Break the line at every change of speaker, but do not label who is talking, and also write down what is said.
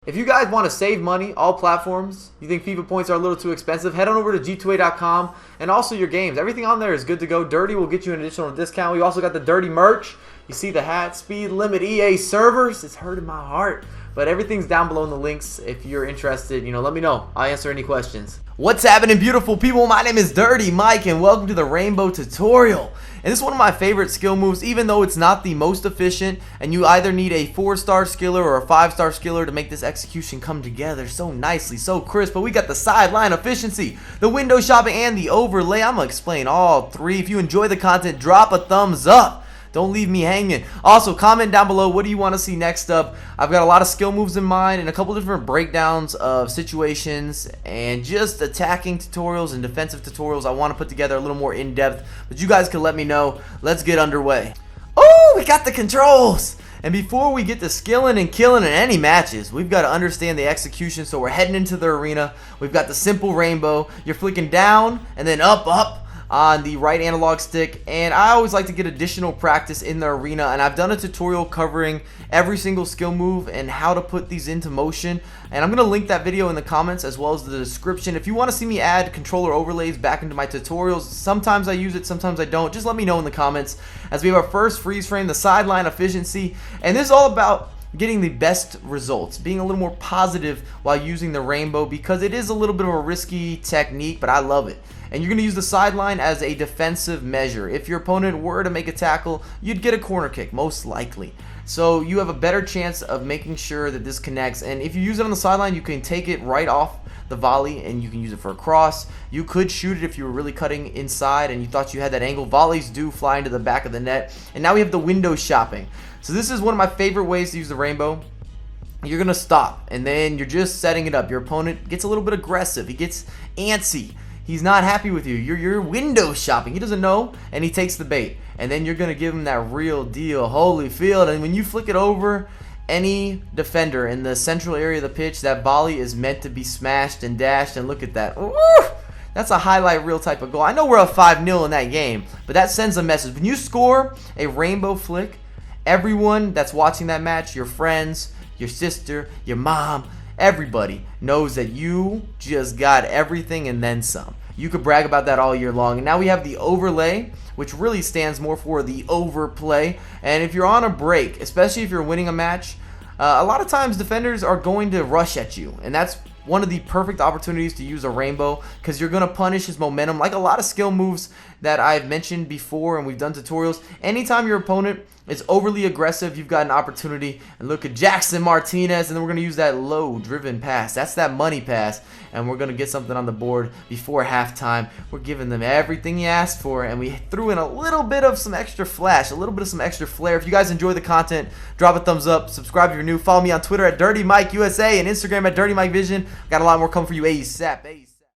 If you guys want to save money, all platforms, you think FIFA points are a little too expensive, head on over to g2a.com and also your games. Everything on there is good to go. Dirty will get you an additional discount. We also got the Dirty merch. You see the hat, speed limit, EA servers. It's hurting my heart. But everything's down below in the links. If you're interested, let me know. I'll answer any questions. What's happening, beautiful people? My name is Dirty Mike, and welcome to the Rainbow tutorial. And this is one of my favorite skill moves, even though it's not the most efficient, and you either need a 4-star skiller or a 5-star skiller to make this execution come together so nicely, so crisp. But we got the sideline efficiency, the window shopping, and the overlay. I'm going to explain all three. If you enjoy the content, drop a thumbs up. Don't leave me hanging. Also, comment down below, what do you want to see next up? I've got a lot of skill moves in mind and a couple different breakdowns of situations and just attacking tutorials and defensive tutorials I want to put together a little more in-depth. But you guys can let me know. Let's get underway. Oh, we got the controls. And before we get to skilling and killing in any matches, we've got to understand the execution. So we're heading into the arena. We've got the simple rainbow. You're flicking down and then up, up on the right analog stick, and I always like to get additional practice in the arena, and I've done a tutorial covering every single skill move and how to put these into motion, and I'm going to link that video in the comments as well as the description. If you want to see me add controller overlays back into my tutorials, sometimes I use it, sometimes I don't. Just let me know in the comments. As we have our first freeze frame, the sideline efficiency, and this is all about getting the best results, being a little more positive while using the rainbow, because it is a little bit of a risky technique, but I love it. And you're going to use the sideline as a defensive measure. If your opponent were to make a tackle, you'd get a corner kick, most likely. So you have a better chance of making sure that this connects. And if you use it on the sideline, you can take it right off the volley and you can use it for a cross. You could shoot it if you were really cutting inside and you thought you had that angle. Volleys do fly into the back of the net. And now we have the window shopping. So this is one of my favorite ways to use the rainbow. You're going to stop and then you're just setting it up. Your opponent gets a little bit aggressive. He gets antsy. He's not happy with you. You're window shopping. He doesn't know, and he takes the bait. And then you're going to give him that real deal, Holyfield. And when you flick it over, any defender in the central area of the pitch, that volley is meant to be smashed and dashed. And look at that. Ooh, that's a highlight reel type of goal. I know we're up 5-0 in that game, but that sends a message. When you score a rainbow flick, everyone that's watching that match, your friends, your sister, your mom, everybody knows that you just got everything and then some. You could brag about that all year long. And now we have the overlay, which really stands more for the overplay. And if you're on a break, especially if you're winning a match, a lot of times defenders are going to rush at you. And that's one of the perfect opportunities to use a rainbow, because you're going to punish his momentum. Like a lot of skill moves that I've mentioned before and we've done tutorials, anytime your opponent is overly aggressive, you've got an opportunity. And look at Jackson Martinez, and then we're going to use that low driven pass. That's that money pass, and we're going to get something on the board before halftime. We're giving them everything he asked for, and we threw in a little bit of some extra flash, a little bit of some extra flair. If you guys enjoy the content, drop a thumbs up, subscribe if you're new, follow me on Twitter at Dirty Mike USA and Instagram at Dirty Mike Vision. Got a lot more coming for you ASAP.